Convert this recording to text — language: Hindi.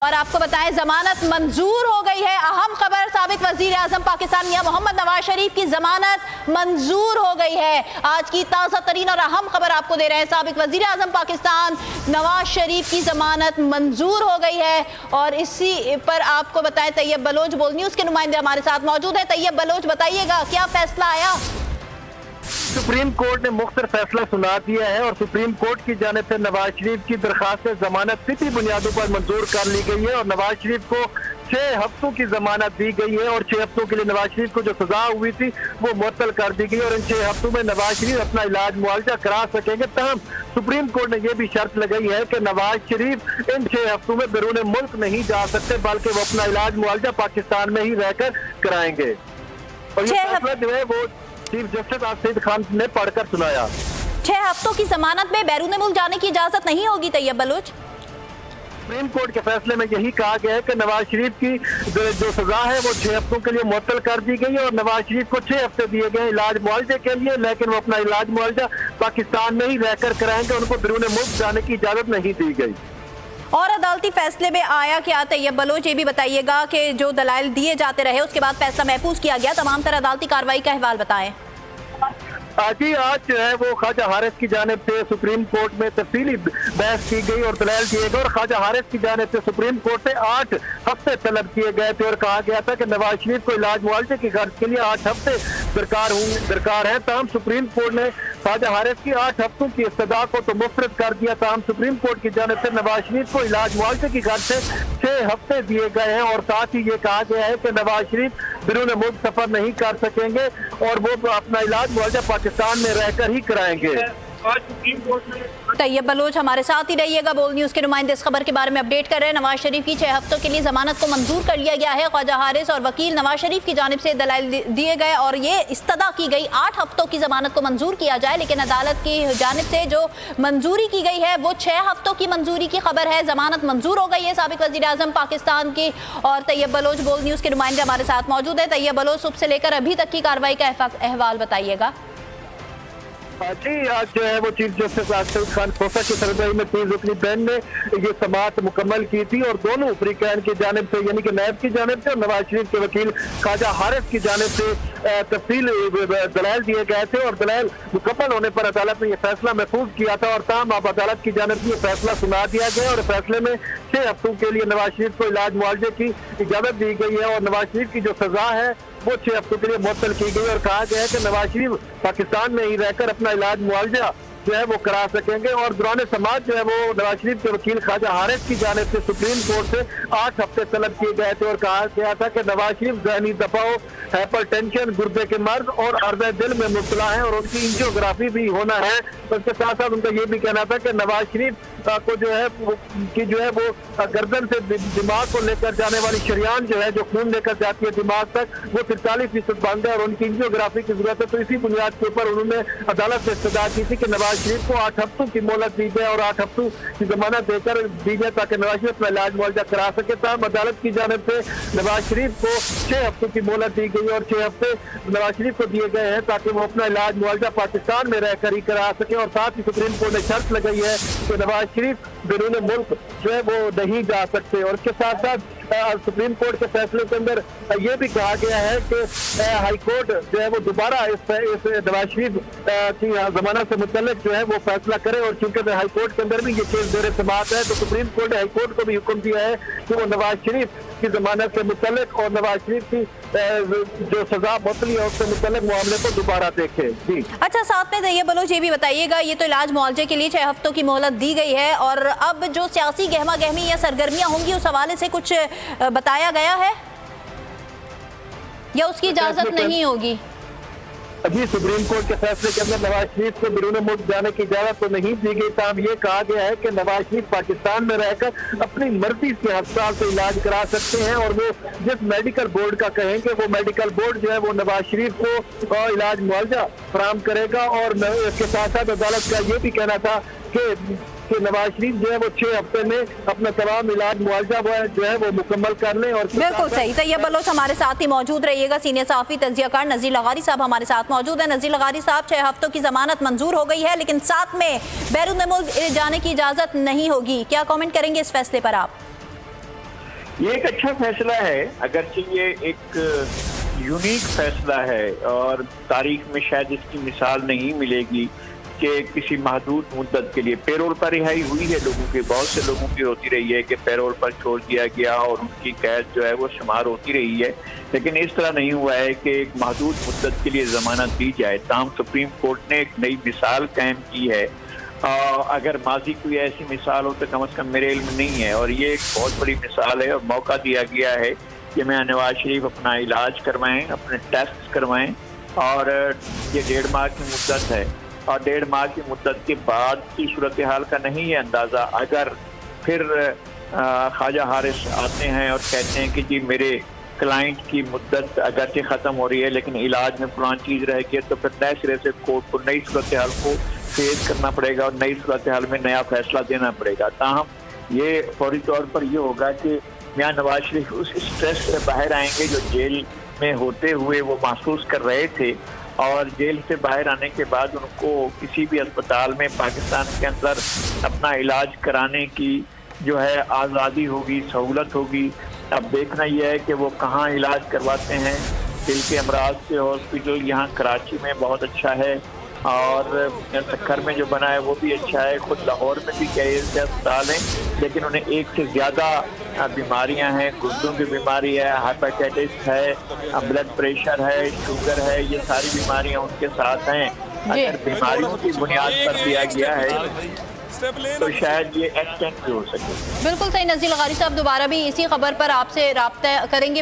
और आपको बताएं जमानत मंजूर हो गई है। अहम खबर, साबिक वजीर आजम पाकिस्तान मियां मोहम्मद नवाज शरीफ की जमानत मंजूर हो गई है। आज की ताज़ा तरीन और अहम खबर आपको दे रहे हैं। साबिक वजीर आजम पाकिस्तान नवाज शरीफ की जमानत मंजूर हो गई है और इसी पर आपको बताएं तैयब बलोच बोल न्यूज के नुमाइंदे हमारे साथ मौजूद है। तैयब बलोच, बताइएगा क्या फैसला आया? सुप्रीम कोर्ट ने मुख्तर फैसला सुना दिया है और सुप्रीम कोर्ट की जानिब से नवाज शरीफ की दरखास्त जमानत फितरी बुनियादों पर मंजूर कर ली गई है और नवाज शरीफ को 6 हफ्तों की जमानत दी गई है और 6 हफ्तों के लिए नवाज शरीफ को जो सजा हुई थी वो मुअत्तल कर दी गई और इन 6 हफ्तों में नवाज शरीफ अपना इलाज मुआवजा करा सकेंगे। तहम सुप्रीम कोर्ट ने यह भी शर्त लगाई है कि नवाज शरीफ इन 6 हफ्तों में बैरून मुल्क नहीं जा सकते बल्कि वो अपना इलाज मुआवजा पाकिस्तान में ही रहकर कराएंगे। और ये फैसला जो है वो चीफ जस्टिस आसिफ खान ने पढ़कर सुनाया। 6 हफ्तों की जमानत में बैरून मुल्क जाने की इजाजत नहीं होगी तैयब बलोच? सुप्रीम कोर्ट के फैसले में यही कहा गया है कि नवाज शरीफ की जो सजा है वो 6 हफ्तों के लिए मुअत्तल कर दी गई है और नवाज शरीफ को 6 हफ्ते दिए गए इलाज मुआवजे के लिए, लेकिन वो अपना इलाज मुआवजा पाकिस्तान में ही रहकर कराएंगे, उनको बैरून मुल्क जाने की इजाजत नहीं दी गई। और अदालती फैसले में आया क्या तैयब बलोच, ये भी बताइएगा कि जो दलाइल दिए जाते रहे उसके बाद फैसला महफूज किया गया, तमाम तरह अदालती कार्रवाई का अहवाल बताएं। जी, आज जो है वो ख्वाजा हारिस की जानिब से सुप्रीम कोर्ट में तफसीली बहस की गई और दलाइल दिए गए और ख्वाजा हारिस की जानिब से सुप्रीम कोर्ट से 8 हफ्ते तलब किए गए थे और कहा गया था कि नवाज शरीफ को इलाज मुआवजे की खर्च के लिए 8 हफ्ते दरकार है। तमाम सुप्रीम कोर्ट ने ख्वाजा हारिस की 8 हफ्तों की इस्तदा को तो मुस्तरद कर दिया। तमाम सुप्रीम कोर्ट की जानिब से नवाज शरीफ को इलाज मुआवजे की खर्च से 6 हफ्ते दिए गए हैं और साथ ही ये कहा गया है कि नवाज शरीफ बैरून मुल्क सफर नहीं कर सकेंगे और वो अपना इलाज मुआवजा पाकिस्तान में रहकर ही कराएंगे। तैयब बलोच हमारे साथ ही रहिएगा। बोल न्यूज के नुमाइंदे इस खबर के बारे में अपडेट कर रहे हैं। नवाज शरीफ की 6 हफ्तों के लिए जमानत को मंजूर कर लिया गया है। ख्वाजा हारिस और वकील नवाज शरीफ की जानिब से दलाइल दिए गए और ये इस्तदा की गई 8 हफ्तों की जमानत को मंजूर किया जाए, लेकिन अदालत की जानिब से जो मंजूरी की गई है वो 6 हफ्तों की मंजूरी की खबर है। जमानत मंजूर हो गई है साबिक वजीर आजम पाकिस्तान की। और तैयब बलोच बोल न्यूज के नुमाइंदे हमारे साथ मौजूद है। तैयब बलोच, सुबह से लेकर अभी तक की कार्रवाई का अहवाल बताइएगा। जी, आज जो है वो चीफ जस्टिस आसिफ खान खोसा की सरबराही में 3 रुकनी बेंच ने ये समाअत मुकम्मल की थी और दोनों फरीकैन की जानिब से यानी कि नायब की जानिब से और नवाज शरीफ के वकील ख्वाजा हारिस की जानिब से तफसील दलाइल दिए गए थे और दलाइल मुकम्मल होने पर अदालत ने यह फैसला महफूज किया था और तमाम अब अदालत की जानिब से फैसला सुना दिया गया और फैसले में 6 हफ्तों के लिए नवाज शरीफ को इलाज मुआवजे की इजाजत दी गई है और नवाज शरीफ की जो सजा है वो 6 हफ्तों के लिए मुअत्तल की गई और कहा गया है कि नवाज शरीफ पाकिस्तान में ही रहकर अपना इलाज मुआवजा जो है वो करा सकेंगे। और दौरान समाज जो है वो नवाज शरीफ के वकील ख्वाजा हारिस की जानिब से सुप्रीम कोर्ट से 8 हफ्ते तलब किए गए थे और कहा गया था कि नवाज शरीफ ज़हनी दबाव, हाइपरटेंशन, गुर्दे के मर्ज और अर्ज़ दिल में मुब्तला है और उनकी एंजियोग्राफी भी होना है। उसके साथ साथ उनका ये भी कहना था कि नवाज शरीफ को जो है वो गर्दन से दिमाग को लेकर जाने वाली शरियान जो है, जो खून लेकर जाती है दिमाग तक, वो 43% बंद है और उनकी एंजियोग्राफी की जरूरत है। तो इसी बुनियाद के ऊपर उन्होंने अदालत से इस्तदा की थी कि नवाज शरीफ को 8 हफ्तों की मोहलत दी जाए और 8 हफ्तों की जमानत देकर दी जाए ताकि नवाज शरीफ अपना इलाज मुआवजा करा सके। तब अदालत की जानिब से नवाज शरीफ को 6 हफ्तों की मोहलत दी गई और 6 हफ्ते नवाज शरीफ को दिए गए हैं ताकि वो अपना इलाज मुआवजा पाकिस्तान में रहकर ही करा सके। और साथ ही सुप्रीम कोर्ट ने शर्त लगाई है कि नवाज शरीफ बैरून मुल्क जो है वो नहीं जा सकते। और इसके साथ साथ सुप्रीम कोर्ट के फैसले के अंदर ये भी कहा गया है कि हाई कोर्ट जो है वो दोबारा इस नवाज शरीफ की जमानत से मुतल्लिक जो है वो फैसला करे और चूंकि हाई कोर्ट के अंदर भी ये केस ज़ेर समाअत है तो सुप्रीम कोर्ट ने हाई कोर्ट को भी हुक्म दिया है कि वो नवाज शरीफ की जमानत से मुतल्लिक और नवाज शरीफ की जो सजा मुतली है उससे मुतल्लिक मामले को दोबारा देखे। जी अच्छा, साथ में तैयब बलोच ये भी बताइएगा, ये तो इलाज मुआवजे के लिए 6 हफ्तों की मोहलत दी गई है और अब जो सियासी गहमा गहमी या सरगर्मियां होंगी उस हवाले से कुछ बताया गया है या उसकी इजाजत नहीं होगी? अभी सुप्रीम कोर्ट के फैसले के अंदर नवाज शरीफ को बैरून मुल्क जाने की इजाजत तो नहीं दी गई। तब ये कहा गया है कि नवाज शरीफ पाकिस्तान में रहकर अपनी मर्जी से अस्पताल से इलाज करा सकते हैं और वो जिस मेडिकल बोर्ड का कहेंगे वो मेडिकल बोर्ड जो है वो नवाज शरीफ को इलाज मुआवजा फराहम करेगा। और इसके साथ साथ अदालत का ये भी कहना था कि नवाज शरीफ जो है वो 6 हफ्ते में अपना तमाम इलाज मुआवजा जो है वो मुकम्मल कर लें। और बिल्कुल सही। तैयब बलोच हमारे साथ ही मौजूद रहिएगा। सीनियर सहाफ़ी तज़कियाकार नज़ीर लगारी साहब हमारे साथ मौजूद है। नज़ीर लगारी साहब, 6 हफ्तों की जमानत मंजूर हो गई है लेकिन साथ में बैरून मुल्क जाने की इजाज़त नहीं होगी, क्या कमेंट करेंगे इस फैसले पर आप? ये एक अच्छा फैसला है, अगरचे ये एक यूनिक फैसला है और तारीख में शायद इसकी मिसाल नहीं मिलेगी कि किसी महदूद मुद्दत के लिए पेरोल पर रिहाई हुई है लोगों की, बहुत से लोगों की होती रही है कि पेरोल पर छोड़ दिया गया और उनकी कैद जो है वो शुमार होती रही है, लेकिन इस तरह नहीं हुआ है कि एक महदूद मुद्दत के लिए जमानत दी जाए। ताहम सुप्रीम कोर्ट ने एक नई मिसाल कायम की है। अगर माजी कोई ऐसी मिसाल हो तो कम से कम मेरे इल्म नहीं है, और ये एक बहुत बड़ी मिसाल है और मौका दिया गया है कि मैं नवाज शरीफ अपना इलाज करवाएं, अपने टेस्ट करवाएं, और ये 1.5 माह की मुद्दत है और 1.5 माह की मुद्दत के बाद की सूरत हाल का नहीं है अंदाज़ा। अगर फिर ख्वाजा हारिस आते हैं और कहते हैं कि जी मेरे क्लाइंट की मुद्दत अगरचे ख़त्म हो रही है लेकिन इलाज में पुरानी चीज़ रह गई, तो फिर नए सिरे से कोर्ट को नई सूरत हाल को फेस करना पड़ेगा और नई सूरत हाल में नया फैसला देना पड़ेगा। ताहम ये फौरी तौर पर यह होगा कि मियां नवाज शरीफ उस स्ट्रेस से बाहर आएंगे जो जेल में होते हुए वो महसूस कर रहे थे, और जेल से बाहर आने के बाद उनको किसी भी अस्पताल में पाकिस्तान के अंदर अपना इलाज कराने की जो है आज़ादी होगी, सहूलत होगी। अब देखना यह है कि वो कहाँ इलाज करवाते हैं। दिल के अमराज से हॉस्पिटल यहाँ कराची में बहुत अच्छा है और सक्खर में जो बना है वो भी अच्छा है। खुद लाहौर में भी कई ऐसे अस्पताल हैं, लेकिन उन्हें एक से ज़्यादा बीमारियां हैं। गुर्दों की बीमारी है, हेपेटाइटिस है, ब्लड प्रेशर है, शुगर है, ये सारी बीमारियां उनके साथ हैं। अगर बीमारियों की बुनियाद पर दिया गया है तो शायद ये एक्सटेंड भी हो सके। बिल्कुल सही नज़ीर लगारी साहब, दोबारा भी इसी खबर पर आपसे राब्ता करेंगे।